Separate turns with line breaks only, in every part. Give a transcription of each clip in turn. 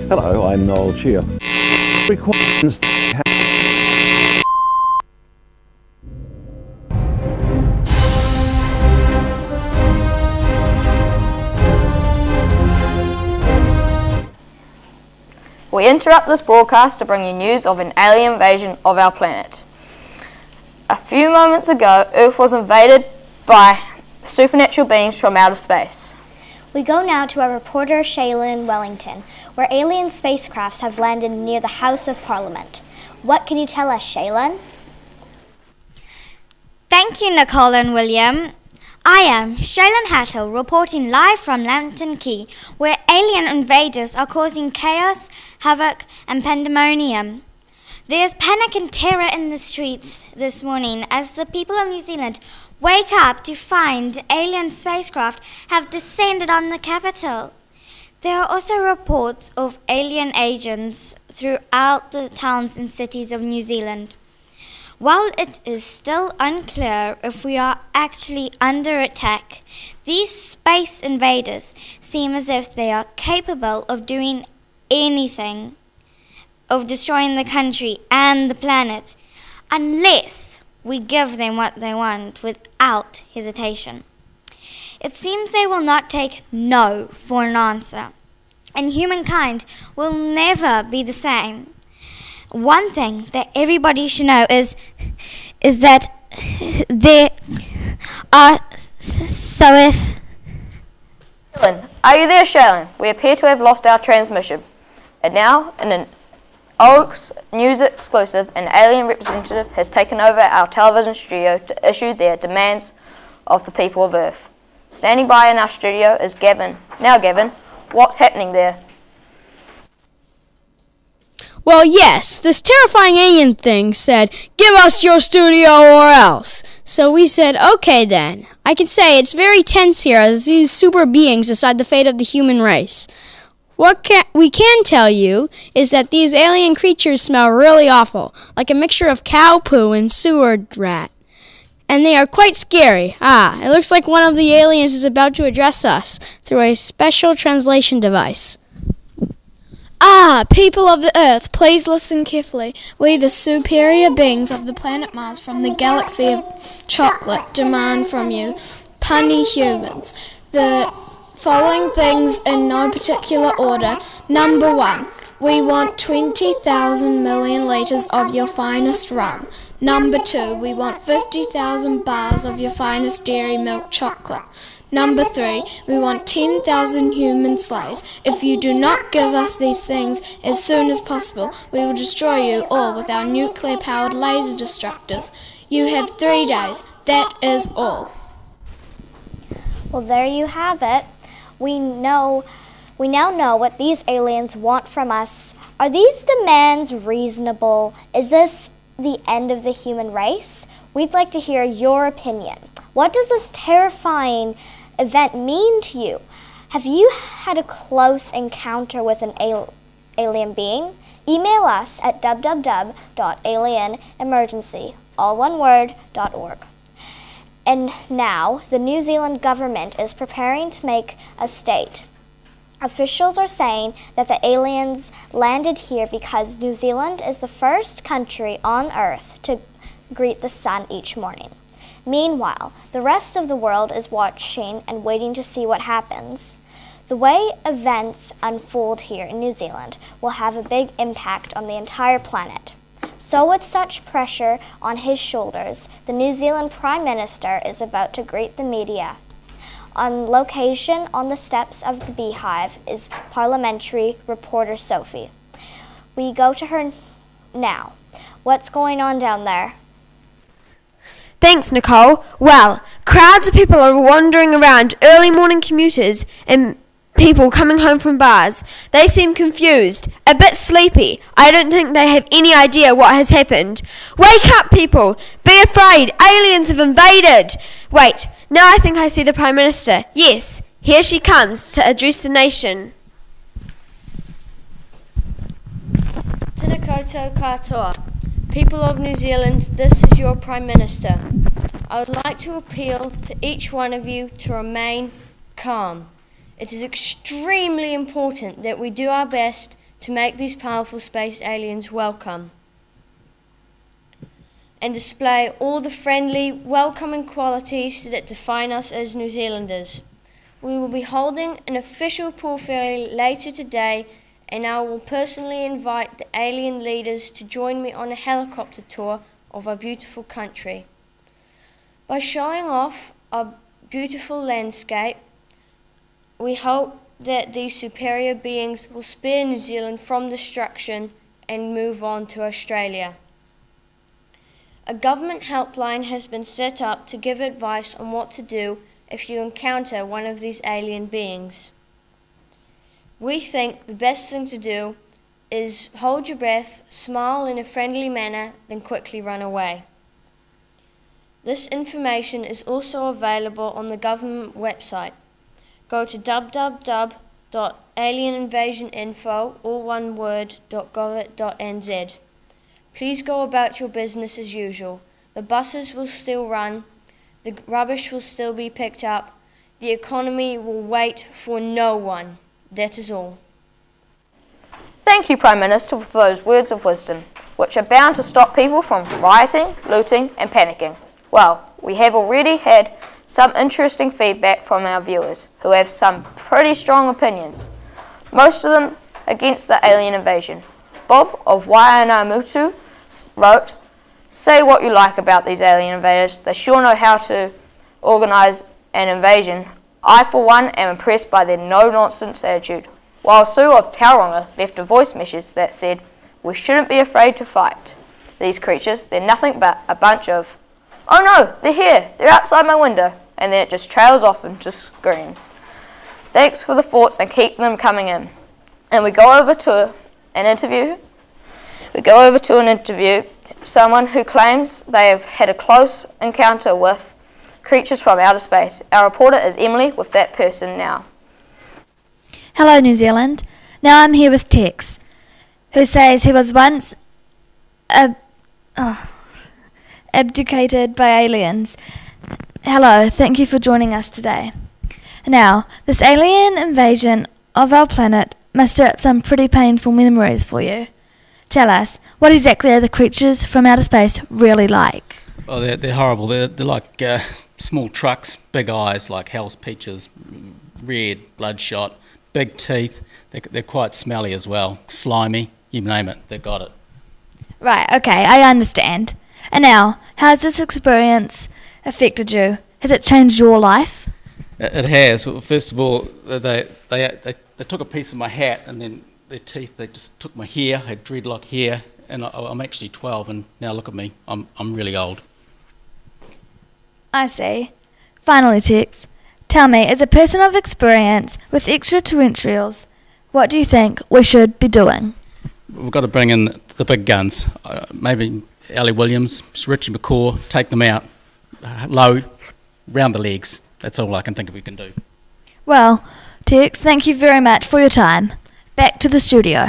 Hello, I'm Noel Cheer. Requirements
We interrupt this broadcast to bring you news of an alien invasion of our planet. A few moments ago, Earth was invaded by supernatural beings from outer space.
We go now to our reporter Shaylin in Wellington, where alien spacecrafts have landed near the House of Parliament. What can you tell us, Shaylin?
Thank you, Nicole and William. I am Shaylin Hattle, reporting live from Lantern Key, where alien invaders are causing chaos, havoc and pandemonium. There's panic and terror in the streets this morning as the people of New Zealand wake up to find alien spacecraft have descended on the capital. There are also reports of alien agents throughout the towns and cities of New Zealand. While it is still unclear if we are actually under attack, these space invaders seem as if they are capable of doing anything, of destroying the country and the planet, unless we give them what they want without hesitation. It seems they will not take no for an answer, and humankind will never be the same. One thing that everybody should know is that there are Shaylin,
are you there, Shaylin? We appear to have lost our transmission. And now, in an Oaks News exclusive, an alien representative has taken over our television studio to issue their demands of the people of Earth. Standing by in our studio is Gavin. Now, Gavin, what's happening there?
Well, yes, this terrifying alien thing said, "Give us your studio or else." So we said, okay then. I can say it's very tense here as these super beings decide the fate of the human race. What we can tell you is that these alien creatures smell really awful, like a mixture of cow poo and sewer rat. And they are quite scary. It looks like one of the aliens is about to address us through a special translation device.
People of the Earth, please listen carefully. We, the superior beings of the planet Mars from the galaxy of chocolate, demand from you, punny humans, the following things in no particular order. Number 1, we want 20,000 million litres of your finest rum. Number 2, we want 50,000 bars of your finest dairy milk chocolate. Number 3, we want 10,000 human slaves. If you do not give us these things as soon as possible, we will destroy you all with our nuclear-powered laser destructors. You have 3 days. That is all.
Well, there you have it. We now know what these aliens want from us. Are these demands reasonable? Is this the end of the human race? We'd like to hear your opinion. What does this terrifying event mean to you? Have you had a close encounter with an alien being? Email us at www.alienemergency.org. And now, the New Zealand government is preparing to make a state. Officials are saying that the aliens landed here because New Zealand is the first country on Earth to greet the sun each morning. Meanwhile, the rest of the world is watching and waiting to see what happens. The way events unfold here in New Zealand will have a big impact on the entire planet. So with such pressure on his shoulders, the New Zealand Prime Minister is about to greet the media. On location on the steps of the Beehive is parliamentary reporter Sophie. We go to her now. What's going on down there?
Thanks, Nicole. Well, crowds of people are wandering around, early morning commuters and people coming home from bars. They seem confused, a bit sleepy. I don't think they have any idea what has happened. Wake up, people! Be afraid! Aliens have invaded! Wait, now I think I see the Prime Minister. Yes, here she comes to address the nation.
Tēnā koutou katoa. People of New Zealand, this is your Prime Minister. I would like to appeal to each one of you to remain calm. It is extremely important that we do our best to make these powerful space aliens welcome and display all the friendly, welcoming qualities that define us as New Zealanders. We will be holding an official pool ferry later today, and I will personally invite the alien leaders to join me on a helicopter tour of our beautiful country. By showing off our beautiful landscape, we hope that these superior beings will spare New Zealand from destruction and move on to Australia. A government helpline has been set up to give advice on what to do if you encounter one of these alien beings. We think the best thing to do is hold your breath, smile in a friendly manner, then quickly run away. This information is also available on the government website. Go to www.alieninvasioninfo, all one word, .gov.nz. Please go about your business as usual. The buses will still run, the rubbish will still be picked up, the economy will wait for no one. That is all.
Thank you, Prime Minister, for those words of wisdom, which are bound to stop people from rioting, looting and panicking. Well, we have already had some interesting feedback from our viewers, who have some pretty strong opinions, most of them against the alien invasion. Bob of Waianamutu wrote, "Say what you like about these alien invaders, they sure know how to organise an invasion. I, for one, am impressed by their no-nonsense attitude." While Sue of Tauranga left a voice message that said, "We shouldn't be afraid to fight these creatures. They're nothing but a bunch of, oh no, they're here, they're outside my window," and then it just trails off into screams. Thanks for the thoughts and keep them coming in. And we go over to an interview someone who claims they have had a close encounter with creatures from outer space. Our reporter is Emily with that person now.
Hello, New Zealand. Now I'm here with Tex, who says he was once abducted by aliens. Hello, thank you for joining us today. Now, this alien invasion of our planet must stir up some pretty painful memories for you. Tell us, what exactly are the creatures from outer space really like?
Oh, they're horrible. They're like small trucks, big eyes like Hell's Peaches, red, bloodshot, big teeth. They're quite smelly as well, slimy, you name it, they've got it.
Right, okay, I understand. And now, how has this experience affected you? Has it changed your life?
It has. Well, first of all, they took a piece of my hat, and then their teeth, they just took my hair. I had dreadlock hair, and I'm actually 12, and now look at me, I'm really old.
I see. Finally, Tex, tell me, as a person of experience with extraterrestrials, what do you think we should be doing?
We've got to bring in the big guns. Maybe Ali Williams, Richie McCaw, take them out low, round the legs. That's all I can think we can do.
Well, Tex, thank you very much for your time. Back to the studio.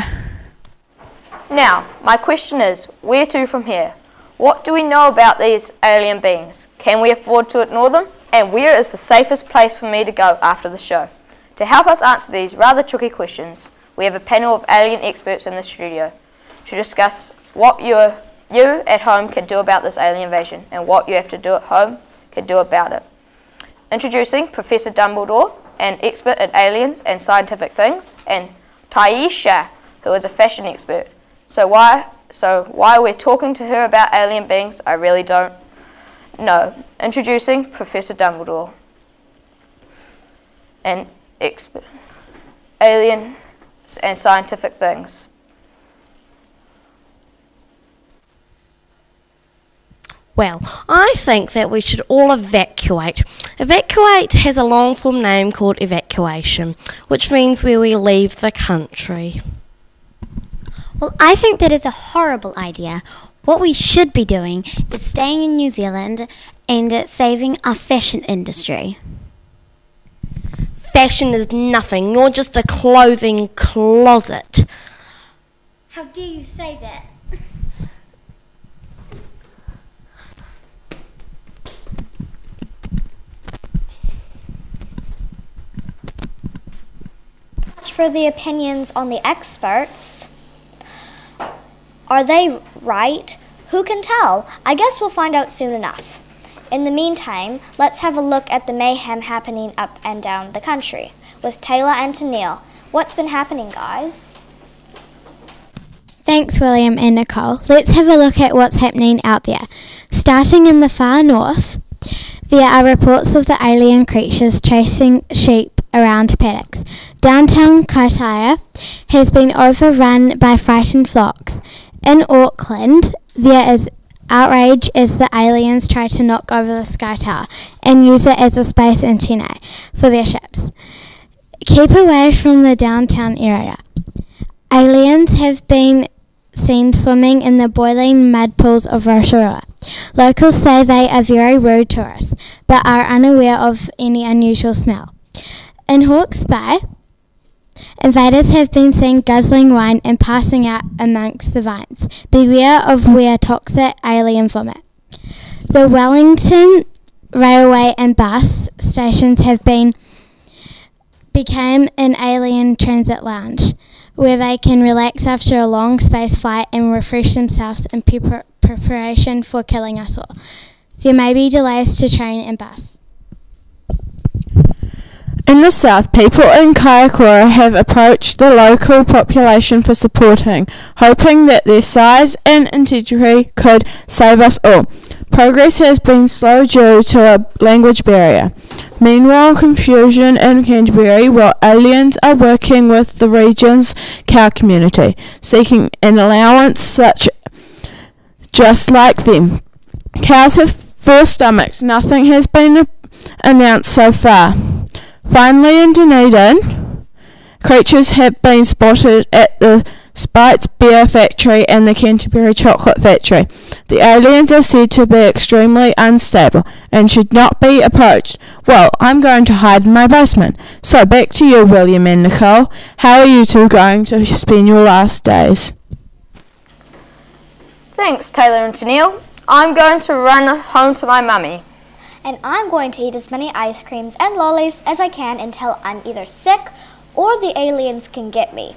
Now, my question is, where to from here? What do we know about these alien beings? Can we afford to ignore them? And where is the safest place for me to go after the show? To help us answer these rather tricky questions, we have a panel of alien experts in the studio to discuss what you at home can do about this alien invasion and what you have to do at home can do about it. Introducing Professor Dumbledore, an expert in aliens and scientific things, and Taisha, who is a fashion expert. So why we're talking to her about alien beings, I really don't know. Introducing Professor Dumbledore, an expert alien and scientific things.
Well, I think that we should all evacuate. Evacuate has a long form name called evacuation, which means where we leave the country.
Well, I think that is a horrible idea. What we should be doing is staying in New Zealand and saving our fashion industry.
Fashion is nothing. You're just a clothing closet.
How dare you say that?
for the opinions on the experts. Are they right? Who can tell? I guess we'll find out soon enough. In the meantime, let's have a look at the mayhem happening up and down the country with Taylor and Tennille. What's been happening, guys?
Thanks, William and Nicole. Let's have a look at what's happening out there. Starting in the far north, there are reports of the alien creatures chasing sheep around paddocks. Downtown Kaitaia has been overrun by frightened flocks. In Auckland, there is outrage as the aliens try to knock over the Sky Tower and use it as a space antenna for their ships. Keep away from the downtown area. Aliens have been seen swimming in the boiling mud pools of Rotorua. Locals say they are very rude tourists, but are unaware of any unusual smell. In Hawke's Bay, invaders have been seen guzzling wine and passing out amongst the vines. Beware of where toxic alien vomit. The Wellington railway and bus stations have became an alien transit lounge, where they can relax after a long space flight and refresh themselves in preparation for killing us all. There may be delays to train and bus.
In the south, people in Kaikoura have approached the local population for supporting, hoping that their size and integrity could save us all. Progress has been slow due to a language barrier. Meanwhile, confusion in Canterbury, while aliens are working with the region's cow community, seeking an allowance such just like them. Cows have 4 stomachs. Nothing has been announced so far. Finally, in Dunedin, creatures have been spotted at the Spites Beer Factory and the Canterbury Chocolate Factory. The aliens are said to be extremely unstable and should not be approached. Well, I'm going to hide in my basement. So back to you, William and Nicole. How are you two going to spend your last days?
Thanks, Taylor and Tennille. I'm going to run home to my mummy.
And I'm going to eat as many ice creams and lollies as I can until I'm either sick or the aliens can get me.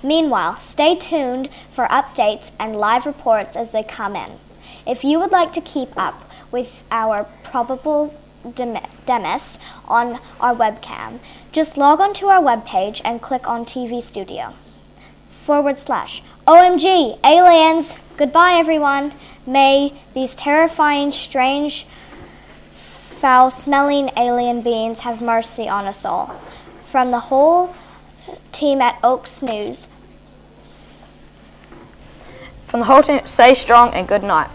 Meanwhile, stay tuned for updates and live reports as they come in. If you would like to keep up with our probable demise on our webcam, just log on to our webpage and click on TV Studio. /OMG, aliens! Goodbye, everyone. May these terrifying, strange, foul-smelling alien beings have mercy on us all. From the whole team at Oaks News.
From the whole team, stay strong and good night.